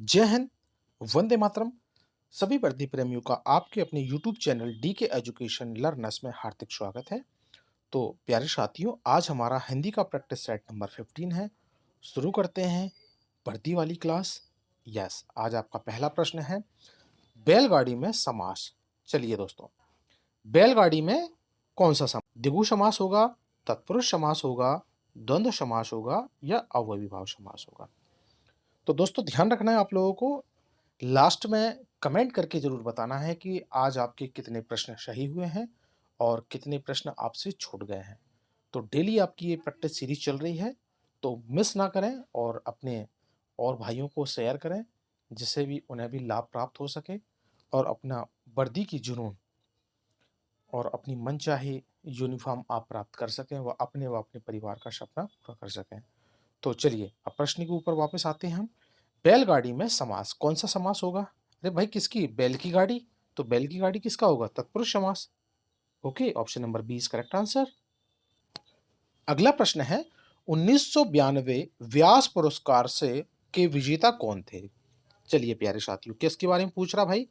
जय हिंद, वंदे मातरम। सभी वर्दी प्रेमियों का आपके अपने यूट्यूब चैनल डी के एजुकेशन लर्नर्स में हार्दिक स्वागत है। तो प्यारे साथियों, आज हमारा हिंदी का प्रैक्टिस सेट नंबर 15 है। शुरू करते हैं वर्दी वाली क्लास। यस, आज आपका पहला प्रश्न है, बैलगाड़ी में समास। चलिए दोस्तों, बैलगाड़ी में कौन सा समास? द्विगु समास होगा, तत्पुरुष समास होगा, द्वंद्व समास होगा या अव्ययीभाव समास होगा? तो दोस्तों, ध्यान रखना है आप लोगों को। लास्ट में कमेंट करके ज़रूर बताना है कि आज आपके कितने प्रश्न सही हुए हैं और कितने प्रश्न आपसे छूट गए हैं। तो डेली आपकी ये प्रैक्टिस सीरीज चल रही है, तो मिस ना करें और अपने और भाइयों को शेयर करें, जिससे भी उन्हें भी लाभ प्राप्त हो सके और अपना वर्दी की जुनून और अपनी मनचाही यूनिफॉर्म आप प्राप्त कर सकें व अपने परिवार का सपना पूरा कर सकें। तो चलिए, अब प्रश्न के ऊपर वापस आते हैं हम। बैलगाड़ी में समास, कौन सा समास होगा? अरे भाई, किसकी? बैल की गाड़ी। तो बैल की गाड़ी किसका होगा? तत्पुरुष समास। Okay, option number B is correct answer. अगला प्रश्न है, 1992 व्यास पुरस्कार से के विजेता कौन थे? चलिए प्यारे साथियों, किसके बारे में पूछ रहा भाई?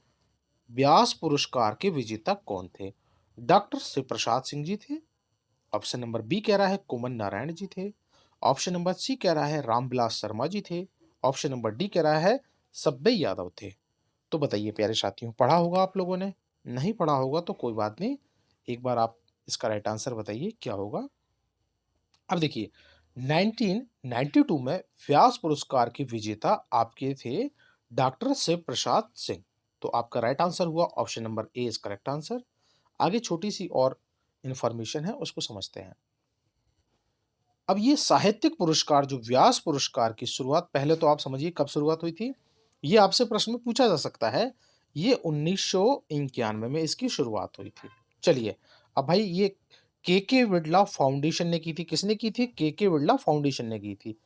व्यास पुरस्कार के विजेता कौन थे? डॉक्टर शिव प्रसाद सिंह जी थे। ऑप्शन नंबर बी कह रहा है कुमन नारायण जी थे। ऑप्शन नंबर सी कह रहा है रामविलास शर्मा जी थे। ऑप्शन नंबर डी कह रहा है सब्बे यादव थे। तो बताइए प्यारे साथियों, पढ़ा होगा आप लोगों ने? नहीं पढ़ा होगा तो कोई बात नहीं, एक बार आप इसका राइट आंसर बताइए क्या होगा। अब देखिए, 1992 में व्यास पुरस्कार के विजेता आपके थे डॉक्टर शिव प्रसाद सिंह। तो आपका राइट आंसर हुआ option number A is correct answer. आगे छोटी सी और इंफॉर्मेशन है, उसको समझते हैं। अब ये साहित्यिक पुरस्कार, जो व्यास पुरस्कार की शुरुआत, पहले तो आप समझिए कब शुरुआत हुई थी। ये आपसे प्रश्न में पूछा जा सकता है। ये 1991 में इसकी शुरुआत हुई थी। चलिए, अब भाई ये के बिड़ला फाउंडेशन ने की थी। किसने की थी? के बिड़ला फाउंडेशन ने की थी।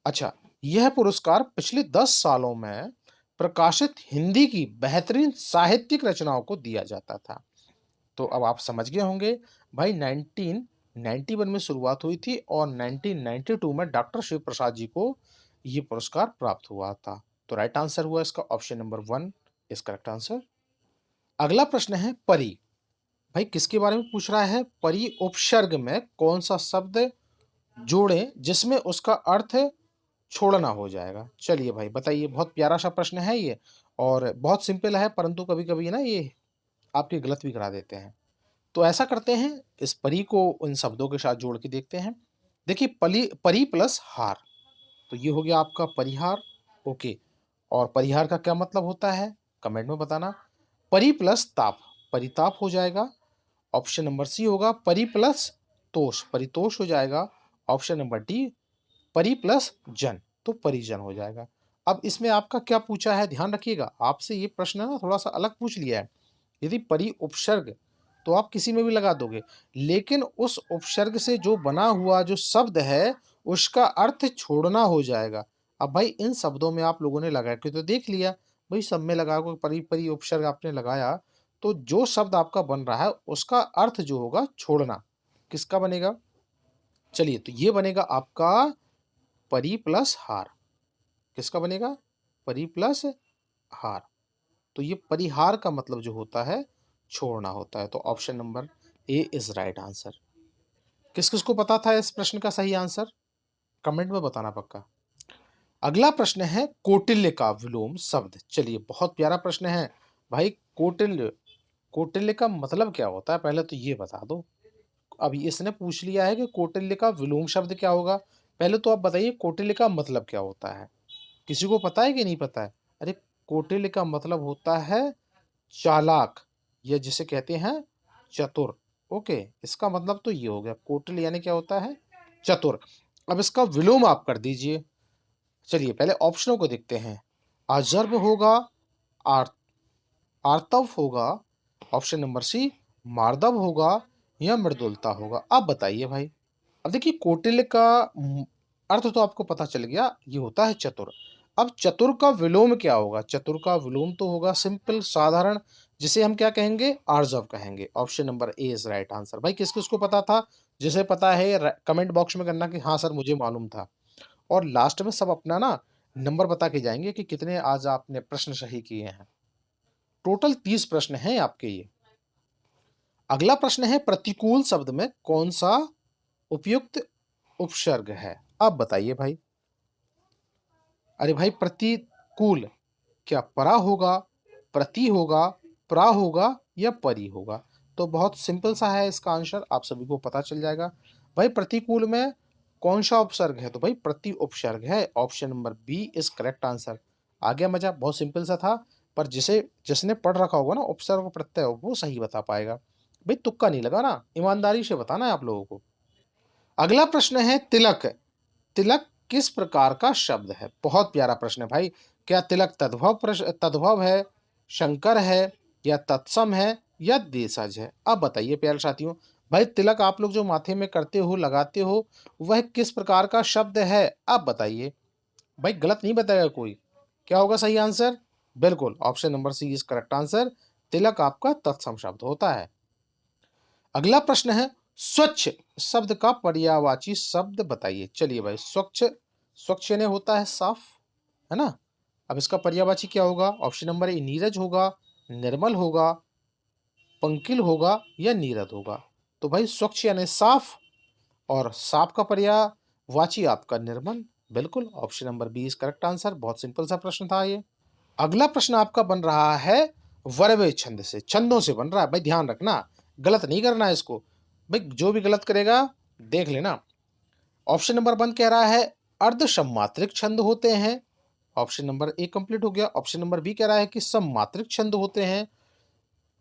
अच्छा, यह पुरस्कार पिछले 10 सालों में प्रकाशित हिंदी की बेहतरीन साहित्यिक रचनाओं को दिया जाता था। तो अब आप समझ गए होंगे भाई, 1991 में शुरुआत हुई थी और 1992 में डॉक्टर शिव प्रसाद जी को ये पुरस्कार प्राप्त हुआ था। तो राइट आंसर हुआ इसका option number 1 is correct answer. अगला प्रश्न है परी। भाई किसके बारे में पूछ रहा है? परी उपसर्ग में कौन सा शब्द जोड़ें जिसमें उसका अर्थ छोड़ना हो जाएगा? चलिए भाई बताइए, बहुत प्यारा सा प्रश्न है ये और बहुत सिंपल है, परंतु कभी कभी ना ये आपके गलत भी करा देते हैं। तो ऐसा करते हैं, इस परी को उन शब्दों के साथ जोड़ के देखते हैं। देखिए, पली परी प्लस हार, तो ये हो गया आपका परिहार। ओके, और परिहार का क्या मतलब होता है? कमेंट में बताना। परी प्लस ताप, परिताप हो जाएगा। ऑप्शन नंबर सी होगा परी प्लस तोष, परितोष हो जाएगा। ऑप्शन नंबर डी परी प्लस जन, तो परिजन हो जाएगा। अब इसमें आपका क्या पूछा है, ध्यान रखिएगा, आपसे ये प्रश्न ना थोड़ा सा अलग पूछ लिया है। यदि परी उपसर्ग तो आप किसी में भी लगा दोगे, लेकिन उस उपसर्ग से जो बना हुआ जो शब्द है उसका अर्थ छोड़ना हो जाएगा। अब भाई इन शब्दों में आप लोगों ने लगा के तो देख लिया, भाई सब में लगा को परी परी उपसर्ग आपने लगाया, तो जो शब्द आपका बन रहा है उसका अर्थ जो होगा छोड़ना, किसका बनेगा? चलिए, तो ये बनेगा आपका परी प्लस हार। किसका बनेगा? परी प्लस हार। तो ये परिहार का मतलब जो होता है छोड़ना होता है। तो option number A is right answer. किस किस को पता था इस प्रश्न का सही आंसर? कमेंट में बताना पक्का। अगला प्रश्न है कौटिल्य का विलोम शब्द। चलिए, बहुत प्यारा प्रश्न है भाई। कौटिल्य, कौटिल्य का मतलब क्या होता है, पहले तो ये बता दो। अभी इसने पूछ लिया है कि कौटिल्य का विलोम शब्द क्या होगा। पहले तो आप बताइए कौटिल्य का मतलब क्या होता है? किसी को पता है कि नहीं पता है? अरे, कौटिल्य का मतलब होता है चालाक, या जिसे कहते हैं चतुर। ओके, इसका मतलब तो ये हो गया, कोटिल यानी क्या होता है? चतुर। अब इसका विलोम आप कर दीजिए। चलिए पहले ऑप्शनों को देखते हैं। अजर्ब होगा, आर आर्तव होगा, ऑप्शन नंबर सी मार्दव होगा, या मृदुलता होगा। आप बताइए भाई। अब देखिए, कौटिल्य का अर्थ तो आपको पता चल गया, ये होता है चतुर। अब चतुर का विलोम क्या होगा? चतुर का विलोम तो होगा सिंपल साधारण, जिसे हम क्या कहेंगे? आर्जव कहेंगे। Option number A is right answer. भाई किस किस को पता था? जिसे पता है कमेंट बॉक्स में करना कि हाँ सर मुझे मालूम था। और लास्ट में सब अपना ना नंबर बता के जाएंगे कि कितने आज आपने प्रश्न सही किए हैं। टोटल 30 प्रश्न हैं आपके ये। अगला प्रश्न है, प्रतिकूल शब्द में कौन सा उपयुक्त उपसर्ग है? आप बताइए भाई। अरे भाई, प्रतिकूल क्या परा होगा, प्रति होगा, प्रा होगा या परी होगा? तो बहुत सिंपल सा है इसका आंसर, आप सभी को पता चल जाएगा। भाई प्रतिकूल में कौन सा उपसर्ग है? तो भाई प्रति उपसर्ग है। Option number B is correct answer. आ गया मजा? बहुत सिंपल सा था, पर जिसने पढ़ रखा होगा ना उपसर्ग प्रत्यय, वो सही बता पाएगा। भाई तुक्का नहीं लगा ना, ईमानदारी से बताना है आप लोगों को। अगला प्रश्न है, तिलक। तिलक किस प्रकार का शब्द है? बहुत प्यारा प्रश्न है भाई। क्या तिलक तद्भव है, शंकर है, या तत्सम है, या देशज है? अब बताइए प्यारे साथियों। भाई तिलक आप लोग जो माथे में करते हो, लगाते हो, वह किस प्रकार का शब्द है? अब बताइए। भाई गलत नहीं बताएगा कोई। क्या होगा सही आंसर? बिल्कुल option number C is correct answer. तिलक आपका तत्सम शब्द होता है। अगला प्रश्न है, स्वच्छ शब्द का पर्यायवाची शब्द बताइए। चलिए भाई, स्वच्छ, स्वच्छ ने होता है साफ, है ना? अब इसका पर्यायवाची क्या होगा? ऑप्शन नंबर ए नीरज होगा, निर्मल होगा, पंकिल होगा, या नीरद होगा? तो भाई स्वच्छ यानी साफ, और साफ का पर्यायवाची आपका निर्मल। बिल्कुल option number B is correct answer. बहुत सिंपल सा प्रश्न था ये। अगला प्रश्न आपका बन रहा है वर्वे छंद से, छंदों से बन रहा है। भाई ध्यान रखना, गलत नहीं करना है इसको। भाई जो भी गलत करेगा देख लेना। ऑप्शन नंबर 1 कह रहा है अर्ध सम्मात्रिक छंद होते हैं। ऑप्शन नंबर ए कंप्लीट हो गया। ऑप्शन नंबर बी कह रहा है कि सम्मात्रिक छंद होते हैं।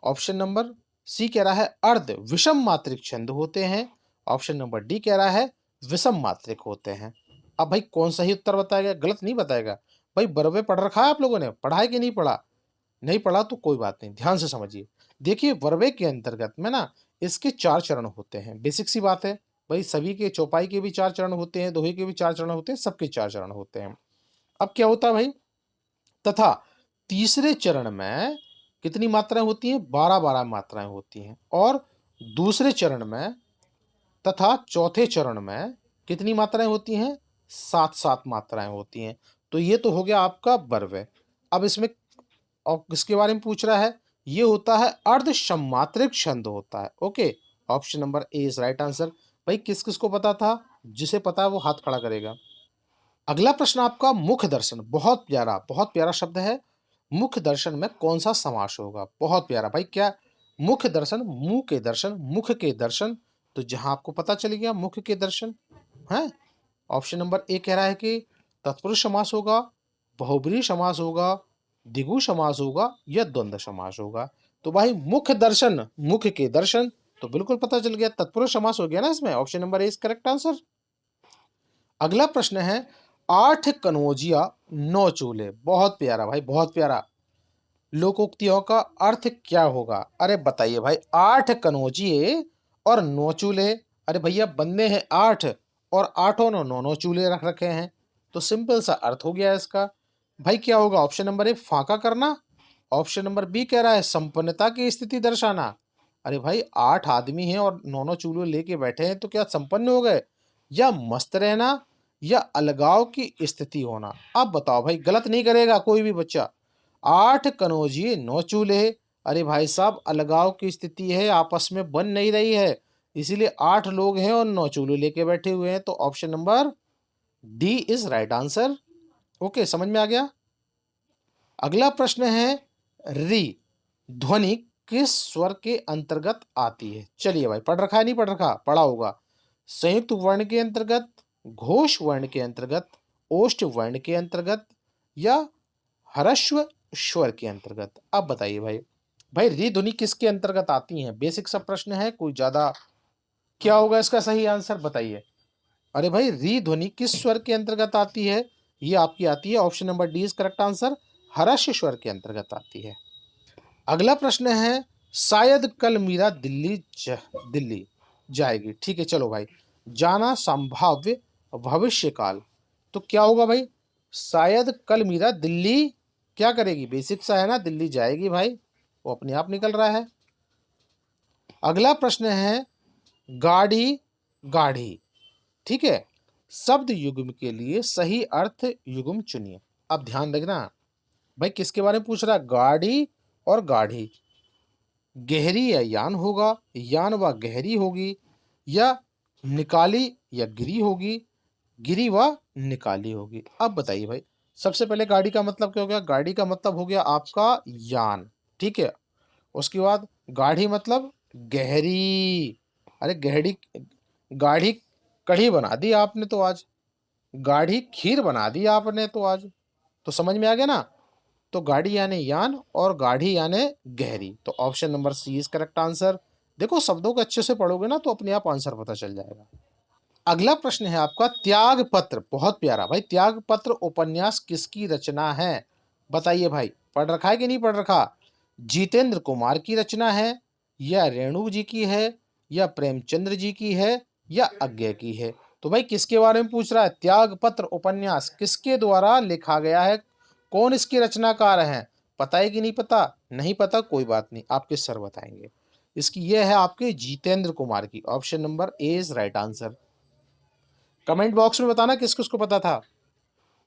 ऑप्शन नंबर सी कह रहा है अर्ध विषम मात्रिक छंद होते हैं। ऑप्शन नंबर डी कह रहा है विषम मात्रिक होते हैं। अब भाई कौन सही उत्तर बताएगा? गलत नहीं बताएगा। भाई बरवे पढ़ रखा है आप लोगों ने? पढ़ा है कि नहीं पढ़ा? नहीं पढ़ा तो कोई बात नहीं, ध्यान से समझिए। देखिए वर्वे के अंतर्गत में ना इसके 4 चरण होते हैं। बेसिक सी बात है भाई, सभी के चौपाई के भी 4 चरण होते हैं, दोहे के भी 4 चरण होते हैं, सबके 4 चरण होते हैं। अब क्या होता है भाई, तथा तीसरे चरण में कितनी मात्राएं होती हैं? 12-12 मात्राएं होती हैं। और दूसरे चरण में तथा चौथे चरण में कितनी मात्राएं होती हैं? 7-7 मात्राएं होती हैं। तो ये तो हो गया आपका वर्वे। अब इसमें और किसके बारे में पूछ रहा है? ये होता है अर्ध सम्मात्रिक छंद होता है। Okay, option number A is right answer. भाई किस किस को पता था? जिसे पता है वो हाथ खड़ा करेगा। अगला प्रश्न आपका मुख दर्शन। बहुत प्यारा शब्द है। मुख दर्शन में कौन सा समास होगा? बहुत प्यारा भाई। क्या मुख दर्शन? मुंह के दर्शन, मुख के दर्शन। तो जहां आपको पता चल गया मुख के दर्शन है। ऑप्शन नंबर ए कह रहा है कि तत्पुरुष समास होगा, बहुब्रीहि समास होगा, द्विगु समास होगा, या द्वंद्व समास होगा? तो भाई मुख दर्शन, मुख के दर्शन, तो बिल्कुल पता चल गया तत्पुरुष समास हो गया ना इसमें। Option number A is correct answer. अगला प्रश्न है, 8 कनौजिया 9 चूल्हे। बहुत प्यारा भाई, बहुत प्यारा। लोकोक्तियों का अर्थ क्या होगा? अरे बताइए भाई, 8 कनौजिए और 9 चूल्हे। अरे भैया बंदे हैं 8, और आठों ने 9-9 चूल्हे रख रखे हैं। तो सिंपल सा अर्थ हो गया इसका। भाई क्या होगा? ऑप्शन नंबर ए फाका करना। ऑप्शन नंबर बी कह रहा है संपन्नता की स्थिति दर्शाना। अरे भाई 8 आदमी हैं और 9-9 चूल्हे लेके बैठे हैं, तो क्या संपन्न हो गए? या मस्त रहना, या अलगाव की स्थिति होना? अब बताओ भाई, गलत नहीं करेगा कोई भी बच्चा। 8 कनौजिए 9 चूल्हे। अरे भाई साहब, अलगाव की स्थिति है, आपस में बन नहीं रही है, इसीलिए 8 लोग हैं और 9 चूल्हे लेके बैठे हुए हैं। तो option number D is right answer. Okay, समझ में आ गया। अगला प्रश्न है, री ध्वनि किस स्वर के अंतर्गत आती है? चलिए भाई, पढ़ रखा है नहीं पढ़ रखा? पढ़ा होगा। संयुक्त वर्ण के अंतर्गत, घोष वर्ण के अंतर्गत, ओष्ठ वर्ण के अंतर्गत, या ह्रस्व स्वर के अंतर्गत? अब बताइए भाई। भाई री ध्वनि किसके अंतर्गत आती है? बेसिक सा प्रश्न है, कोई ज्यादा। क्या होगा इसका सही आंसर बताइए। अरे भाई री ध्वनि किस स्वर के अंतर्गत आती है? ये आपकी आती है, option number D is correct answer, ह्रस्व स्वर के अंतर्गत आती है। अगला प्रश्न है, शायद कल मीरा दिल्ली जाएगी। ठीक है चलो भाई, जाना संभाव्य भविष्य काल। तो क्या होगा भाई? शायद कल मीरा दिल्ली क्या करेगी? बेसिक सा है ना, दिल्ली जाएगी भाई, वो अपने आप निकल रहा है। अगला प्रश्न है, गाड़ी गाढ़ी। ठीक है, शब्द युग्म के लिए सही अर्थ युग्म चुनिए। अब ध्यान रखना भाई, किसके बारे में पूछ रहा है? गाढ़ी और गाढ़ी। गहरी या यान होगा, यान व गहरी होगी, या निकाली या गिरी होगी, गिरी व निकाली होगी। अब बताइए भाई, सबसे पहले गाड़ी का मतलब क्या हो गया? गाड़ी का मतलब हो गया आपका यान, ठीक है। उसके बाद गाढ़ी मतलब गहरी। अरे गहरी, गाढ़ी कढ़ी बना दी आपने तो आज, गाढ़ी खीर बना दी आपने तो आज। तो समझ में आ गया ना? तो गाढ़ी यानी यान और गाढ़ी यानी गहरी। तो option number C is correct answer. देखो शब्दों को अच्छे से पढ़ोगे ना तो अपने आप आंसर पता चल जाएगा। अगला प्रश्न है आपका त्याग पत्र। बहुत प्यारा भाई, त्याग पत्र उपन्यास किसकी रचना है? बताइए भाई, पढ़ रखा है कि नहीं पढ़ रखा? जितेंद्र कुमार की रचना है, या रेणु जी की है, या प्रेमचंद्र जी की है, या अज्ञे की है? तो भाई किसके बारे में पूछ रहा है? त्याग पत्र उपन्यास किसके द्वारा लिखा गया है? कौन इसके रचनाकार हैं? पता है कि नहीं पता? नहीं पता कोई बात नहीं, आपके सर बताएंगे। इसकी यह है आपके जितेंद्र कुमार की। Option number A is right answer. Comment box में बताना किस किस को पता था।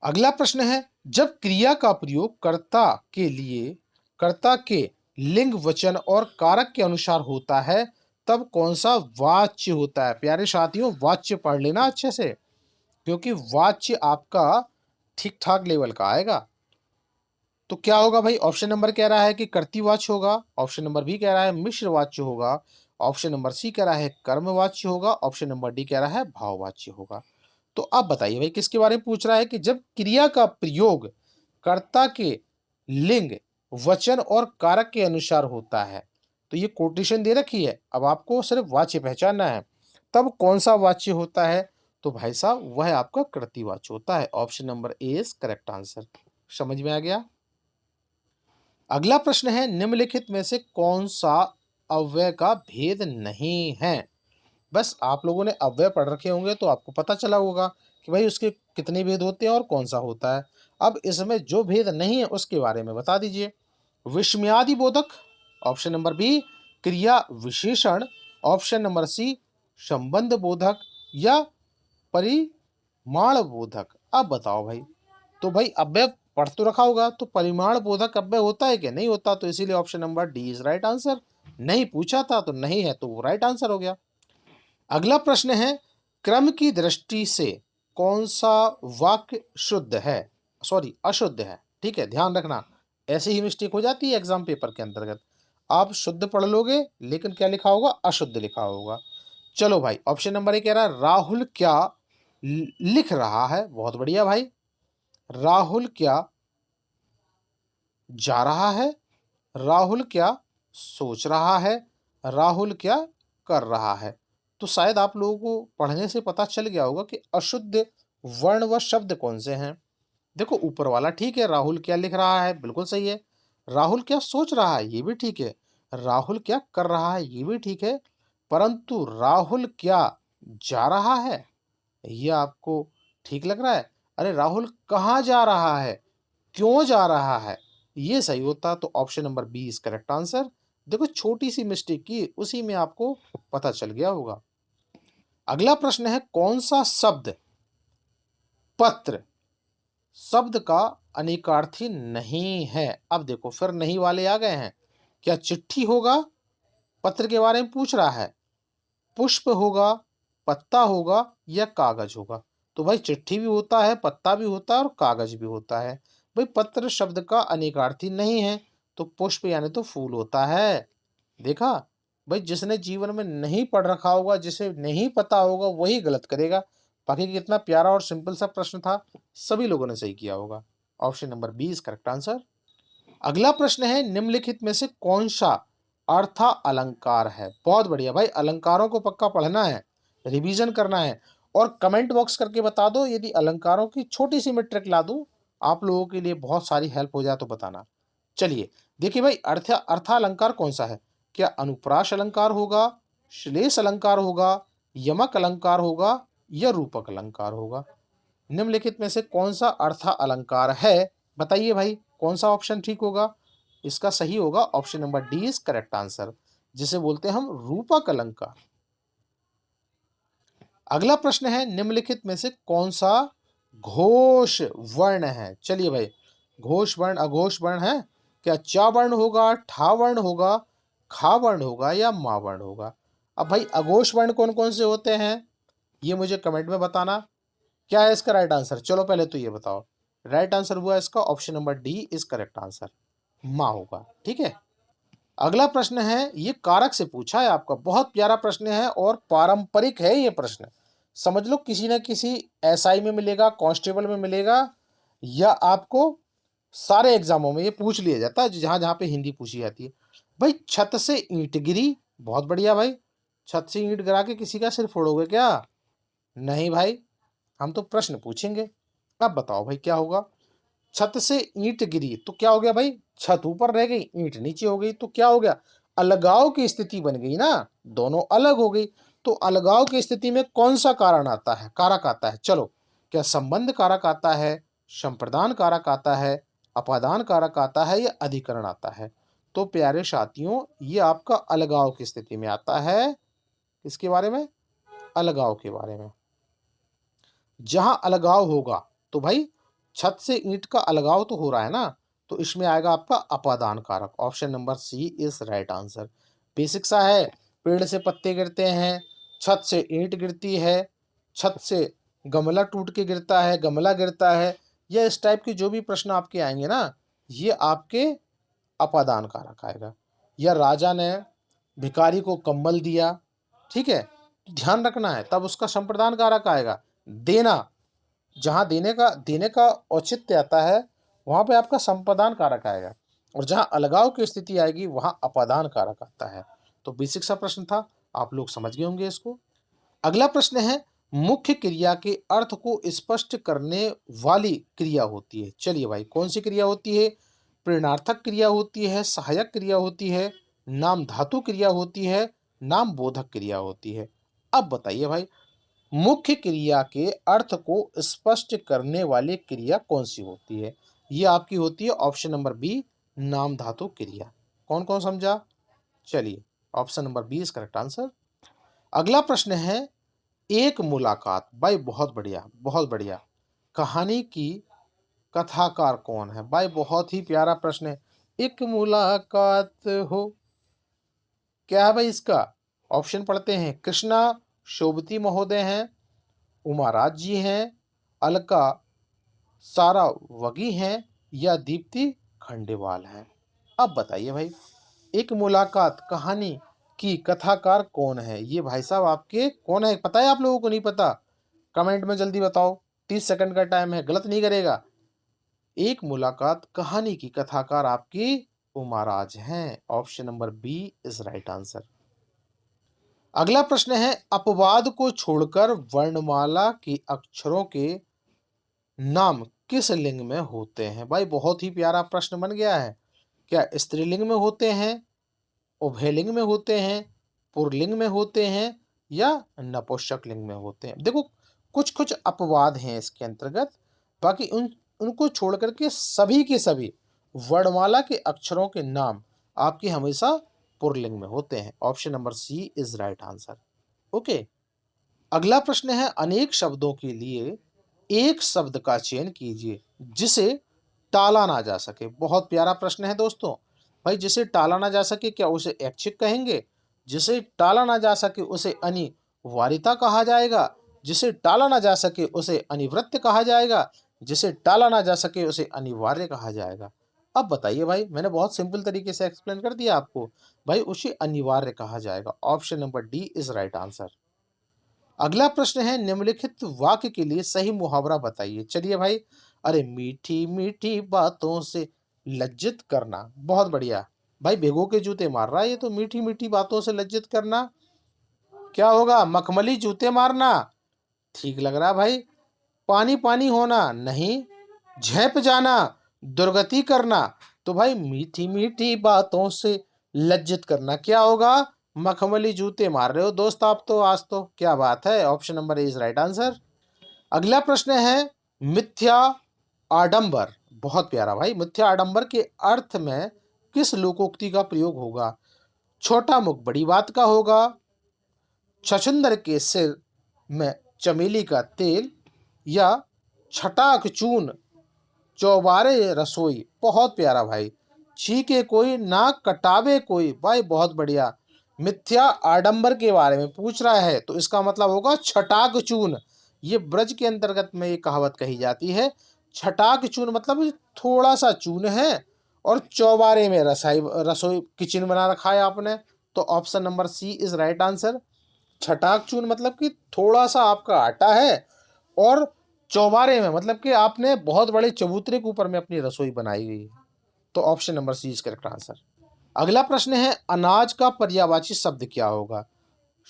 अगला प्रश्न है, जब क्रिया का प्रयोग कर्ता के लिंग वचन और कारक के अनुसार होता है तब कौन सा वाच्य होता है? प्यारे साथियों, वाच्य पढ़ लेना अच्छे से, क्योंकि वाच्य आपका ठीक ठाक लेवल का आएगा। तो क्या होगा भाई? ऑप्शन नंबर कह रहा है कि कर्तृवाच्य होगा, ऑप्शन नंबर बी कह रहा है मिश्रवाच्य होगा, ऑप्शन नंबर सी कह रहा है कर्मवाच्य होगा, ऑप्शन नंबर डी कह रहा है भाववाच्य होगा। तो आप बताइए भाई, किसके बारे में पूछ रहा है? कि जब क्रिया का प्रयोग कर्ता के लिंग वचन और कारक के अनुसार होता है, तो ये कोटेशन दे रखी है, अब आपको सिर्फ वाच्य पहचानना है। तब कौन सा वाच्य होता है? तो भाई साहब वह आपका कृतिवाच्य होता है। Option number A is correct answer. समझ में आ गया? अगला प्रश्न है, निम्नलिखित में से कौन सा अव्यय का भेद नहीं है? बस आप लोगों ने अव्यय पढ़ रखे होंगे तो आपको पता चला होगा कि भाई उसके कितने भेद होते हैं और कौन सा होता है। अब इसमें जो भेद नहीं है उसके बारे में बता दीजिए। विस्मयादि बोधक, ऑप्शन नंबर बी क्रिया विशेषण, ऑप्शन नंबर सी संबंध बोधक, या परिमाण बोधक। अब बताओ भाई। तो भाई अव्यय पढ़ तो रखा होगा, तो परिमाण बोधक अव्यय होता है कि नहीं होता? तो इसीलिए option number D is right answer. नहीं पूछा था तो नहीं है, तो वो राइट आंसर हो गया। अगला प्रश्न है, क्रम की दृष्टि से कौन सा वाक्य शुद्ध है, सॉरी अशुद्ध है? ठीक है, ध्यान रखना, ऐसे ही मिस्टेक हो जाती है एग्जाम पेपर के अंतर्गत। आप शुद्ध पढ़ लोगे लेकिन क्या लिखा होगा? अशुद्ध लिखा होगा। चलो भाई, ऑप्शन नंबर ए कह रहा है राहुल क्या लिख रहा है? बहुत बढ़िया भाई। राहुल क्या जा रहा है? राहुल क्या सोच रहा है? राहुल क्या कर रहा है? तो शायद आप लोगों को पढ़ने से पता चल गया होगा कि अशुद्ध वर्ण व शब्द कौन से हैं। देखो ऊपर वाला ठीक है, राहुल क्या लिख रहा है, बिल्कुल सही है। राहुल क्या सोच रहा है, ये भी ठीक है। राहुल क्या कर रहा है, ये भी ठीक है। परंतु राहुल क्या जा रहा है, ये आपको ठीक लग रहा है? अरे राहुल कहाँ जा रहा है, क्यों जा रहा है, ये सही होता। तो option number B is correct answer. देखो छोटी सी मिस्टेक की, उसी में आपको पता चल गया होगा। अगला प्रश्न है, कौन सा शब्द पत्र शब्द का अनेकार्थी नहीं है? अब देखो फिर नहीं वाले आ गए हैं। क्या चिट्ठी होगा? पत्र के बारे में पूछ रहा है। पुष्प होगा, पत्ता होगा, या कागज होगा? तो भाई चिट्ठी भी होता है, पत्ता भी होता है और कागज भी होता है। भाई पत्र शब्द का अनेकार्थी नहीं है, तो पुष्प यानी तो फूल होता है। देखा भाई, जिसने जीवन में नहीं पढ़ रखा होगा, जिसे नहीं पता होगा, वही गलत करेगा। बाकी कितना प्यारा और सिंपल सा प्रश्न था, सभी लोगों ने सही किया होगा। Option number B is correct answer. अगला प्रश्न है, निम्नलिखित में से कौन सा अर्था अलंकार है? बहुत बढ़िया भाई, अलंकारों को पक्का पढ़ना है, रिवीजन करना है, और कमेंट बॉक्स करके बता दो यदि अलंकारों की छोटी सी मैं ट्रिक ला दूं आप लोगों के लिए बहुत सारी हेल्प हो जाए तो बताना। चलिए देखिए भाई, अर्था अलंकार कौन सा है? क्या अनुप्रास अलंकार होगा, श्लेष अलंकार होगा, यमक अलंकार होगा, या रूपक अलंकार होगा? निम्नलिखित में से कौन सा अर्था अलंकार है? बताइए भाई, कौन सा ऑप्शन ठीक होगा? इसका सही होगा option number D is correct answer, जिसे बोलते हैं हम रूपक अलंकार। अगला प्रश्न है, निम्नलिखित में से कौन सा घोष वर्ण है? चलिए भाई, घोष वर्ण अघोष वर्ण है क्या? चा वर्ण होगा, ठा वर्ण होगा, खा वर्ण होगा या मा वर्ण होगा? अब भाई अघोष वर्ण कौन कौन से होते हैं ये मुझे कमेंट में बताना। क्या है इसका राइट आंसर? चलो पहले तो ये बताओ। राइट आंसर हुआ इसका option number D is correct answer, मा होगा। ठीक है, अगला प्रश्न है, ये कारक से पूछा है आपका, बहुत प्यारा प्रश्न है और पारंपरिक है ये प्रश्न। समझ लो किसी न किसी एसआई में मिलेगा, कांस्टेबल में मिलेगा, या आपको सारे एग्जामों में ये पूछ लिया जाता है जहां जहां पे हिंदी पूछी जाती है। भाई छत से ईंट गिरी, बहुत बढ़िया भाई। छत से ईंट गिरा के किसी का सिर फोड़ोगे क्या? नहीं भाई, हम तो प्रश्न पूछेंगे। अब बताओ भाई क्या होगा? छत से ईंट गिरी तो क्या हो गया भाई? छत ऊपर रह गई, ईंट नीचे हो गई, तो क्या हो गया? अलगाव की स्थिति बन गई ना, दोनों अलग हो गई। तो अलगाव की स्थिति में कौन सा कारण आता है, कारक आता है? चलो, क्या संबंध कारक आता है, संप्रदान कारक आता है, अपादान कारक आता है या अधिकरण आता है? तो प्यारे साथियों, ये आपका अलगाव की स्थिति में आता है। किसके बारे में? अलगाव के बारे में। जहां अलगाव होगा तो भाई छत से ईंट का अलगाव तो हो रहा है ना, तो इसमें आएगा आपका अपादान कारक। Option number C is right answer. Basic सा है, पेड़ से पत्ते गिरते हैं, छत से ईंट गिरती है, छत से गमला टूट के गिरता है, गमला गिरता है, या इस टाइप के जो भी प्रश्न आपके आएंगे ना, ये आपके अपादान कारक आएगा। या राजा ने भिखारी को कंबल दिया, ठीक है, ध्यान रखना है, तब उसका संप्रदान कारक आएगा। देना, जहां देने का औचित्य आता है वहां पे आपका संप्रदान कारक आएगा, और जहां अलगाव की स्थिति आएगी वहां अपादान कारक आता है। तो बेसिक सा प्रश्न था, आप लोग समझ गए होंगे इसको। अगला प्रश्न है, मुख्य क्रिया के अर्थ को स्पष्ट करने वाली क्रिया होती है। चलिए भाई, कौन सी क्रिया होती है? प्रेरणार्थक क्रिया होती है, सहायक क्रिया होती है, नाम धातु क्रिया होती है, नाम बोधक क्रिया होती है? अब बताइए भाई, मुख्य क्रिया के अर्थ को स्पष्ट करने वाली क्रिया कौन सी होती है? ये आपकी होती है ऑप्शन नंबर बी, नाम धातु क्रिया। कौन कौन समझा? चलिए, option number B is correct answer. अगला प्रश्न है, एक मुलाकात। भाई बहुत बढ़िया, बहुत बढ़िया। कहानी की कथाकार कौन है? भाई बहुत ही प्यारा प्रश्न है। एक मुलाकात हो, क्या है भाई इसका? ऑप्शन पढ़ते हैं। कृष्णा शोभती महोदय हैं, उमाराज जी हैं, अलका सारावगी हैं, या दीप्ति खंडेवाल हैं? अब बताइए भाई, एक मुलाकात कहानी की कथाकार कौन है? ये भाई साहब आपके कौन है, पता है आप लोगों को? नहीं पता? कमेंट में जल्दी बताओ, 30 सेकंड का टाइम है, गलत नहीं करेगा। एक मुलाकात कहानी की कथाकार आपकी उमाराज हैं। Option number B is right answer. अगला प्रश्न है, अपवाद को छोड़कर वर्णमाला के अक्षरों के नाम किस लिंग में होते हैं? भाई बहुत ही प्यारा प्रश्न बन गया है। क्या स्त्रीलिंग में होते हैं, उभयलिंग में होते हैं, पुरलिंग में होते हैं, या नपुंसक लिंग में होते हैं? देखो, कुछ कुछ अपवाद हैं इसके अंतर्गत, बाकी उनको छोड़ करके सभी के सभी वर्णमाला के अक्षरों के नाम आपके हमेशा पुरलिंग में होते हैं। Option number C is right answer. Okay, अगला प्रश्न है, अनेक शब्दों के लिए एक शब्द का चयन कीजिए जिसे टाला ना जा सके। बहुत प्यारा प्रश्न है दोस्तों। भाई जिसे टाला ना जा सके, क्या उसे ऐच्छिक कहेंगे? जिसे टाला ना जा सके उसे अनिवार्यता कहा जाएगा? जिसे टाला ना जा सके उसे अनिवृत्त कहा जाएगा? जिसे टाला ना जा सके उसे अनिवार्य कहा जाएगा? अब बताइए भाई, मैंने बहुत सिंपल तरीके से एक्सप्लेन कर दिया आपको। भाई उसे अनिवार्य कहा जाएगा। Option number D is right answer. अगला प्रश्न है, निम्नलिखित वाक्य के लिए सही मुहावरा बताइए। चलिए भाई, अरे मीठी मीठी बातों से लज्जित करना, बहुत बढ़िया। भाई भिगो के जूते मार रहा है ये तो। मीठी मीठी बातों से लज्जित करना क्या होगा? मखमली जूते मारना, ठीक लग रहा भाई। पानी पानी होना नहीं, झेप जाना, दुर्गति करना। तो भाई मीठी मीठी बातों से लज्जित करना क्या होगा? मखमली जूते मार रहे हो दोस्त आप तो आज तो, क्या बात है। Option number is right answer. अगला प्रश्न है, मिथ्या आडंबर। बहुत प्यारा भाई। मिथ्या आडंबर के अर्थ में किस लोकोक्ति का प्रयोग होगा? छोटा मुख बड़ी बात का होगा, छछूंदर के सिर में चमेली का तेल या छटाक चून चौबारे रसोई। बहुत प्यारा भाई। छीके कोई नाक कटावे कोई, भाई बहुत बढ़िया। मिथ्या आडंबर के बारे में पूछ रहा है तो इसका मतलब होगा छटाक चून। ये ब्रज के अंतर्गत में ये कहावत कही जाती है। छटाक चून मतलब थोड़ा सा चून है और चौबारे में रसाई रसोई किचन बना रखा है आपने। तो option number C is right answer. छटाक चून मतलब कि थोड़ा सा आपका आटा है और चौबारे में मतलब कि आपने बहुत बड़े चबूतरे के ऊपर में अपनी रसोई बनाई हुई है। तो option number C is correct answer. अगला प्रश्न है, अनाज का पर्यायवाची शब्द क्या होगा?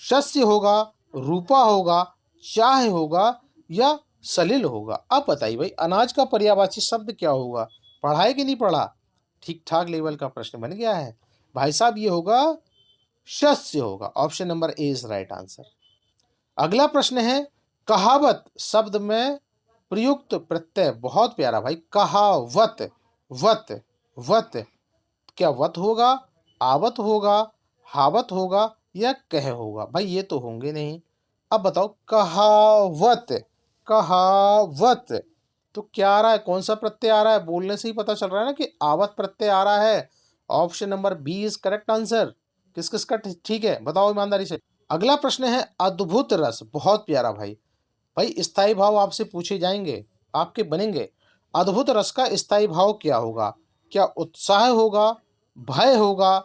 शस्य होगा, रूपा होगा, चाह होगा या सलिल होगा? अब बताइए भाई, अनाज का पर्यायवाची शब्द क्या होगा? पढ़ा है कि नहीं पढ़ा? ठीक ठाक लेवल का प्रश्न बन गया है भाई साहब। ये होगा शस्य होगा। Option number A is right answer. अगला प्रश्न है, कहावत शब्द में प्रयुक्त प्रत्यय। बहुत प्यारा भाई। कहावत, वत, वत। क्या वत होगा, आवत होगा, हावत होगा या कह होगा? भाई ये तो होंगे नहीं। अब बताओ, कहावत, कहावत। तो क्या आ रहा है, कौन सा प्रत्यय आ रहा है? बोलने से ही पता चल रहा है ना कि आवत प्रत्यय आ रहा है। Option number B is correct answer. किस किस का ठीक है बताओ ईमानदारी से। अगला प्रश्न है, अद्भुत रस। बहुत प्यारा भाई। भाई स्थायी भाव आपसे पूछे जाएंगे, आपके बनेंगे। अद्भुत रस का स्थायी भाव क्या होगा? क्या उत्साह होगा, भय होगा,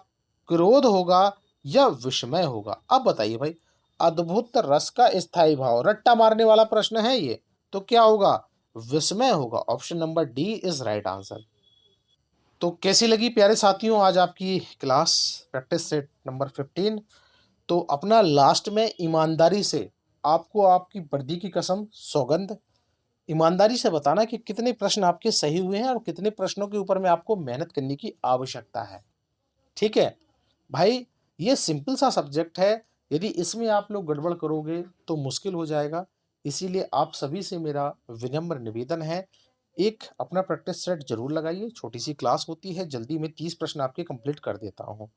क्रोध होगा या विस्मय होगा? अब बताइए भाई, अद्भुत रस का स्थायी भाव, रट्टा मारने वाला प्रश्न है ये। तो क्या होगा? विस्मय होगा। Option number D is right answer. तो कैसी लगी प्यारे साथियों आज आपकी क्लास, प्रैक्टिस सेट नंबर 15? तो अपना लास्ट में ईमानदारी से, आपको आपकी वर्दी की कसम सौगंध, ईमानदारी से बताना कि कितने प्रश्न आपके सही हुए हैं और कितने प्रश्नों के ऊपर में आपको मेहनत करने की आवश्यकता है। ठीक है भाई, ये सिंपल सा सब्जेक्ट है। यदि इसमें आप लोग गड़बड़ करोगे तो मुश्किल हो जाएगा। इसीलिए आप सभी से मेरा विनम्र निवेदन है, एक अपना प्रैक्टिस सेट जरूर लगाइए। छोटी सी क्लास होती है, जल्दी में 30 प्रश्न आपके कंप्लीट कर देता हूँ।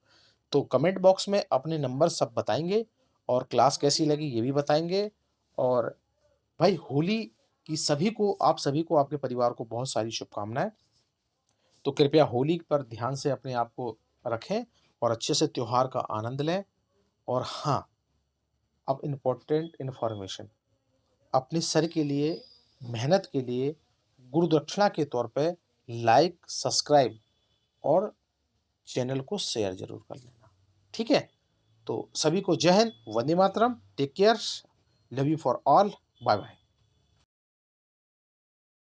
तो कमेंट बॉक्स में अपने नंबर सब बताएंगे और क्लास कैसी लगी ये भी बताएंगे। और भाई होली की सभी को, आप सभी को, आपके परिवार को बहुत सारी शुभकामनाएं। तो कृपया होली पर ध्यान से अपने आप को रखें और अच्छे से त्योहार का आनंद लें। और हाँ, अब इम्पोर्टेंट इन्फॉर्मेशन, अपने सर के लिए, मेहनत के लिए गुरु दक्षिणा के तौर पे लाइक, सब्सक्राइब और चैनल को शेयर जरूर कर लेना। ठीक है, तो सभी को जय हिंद, वंदे मातरम, take care, love you for all, bye bye.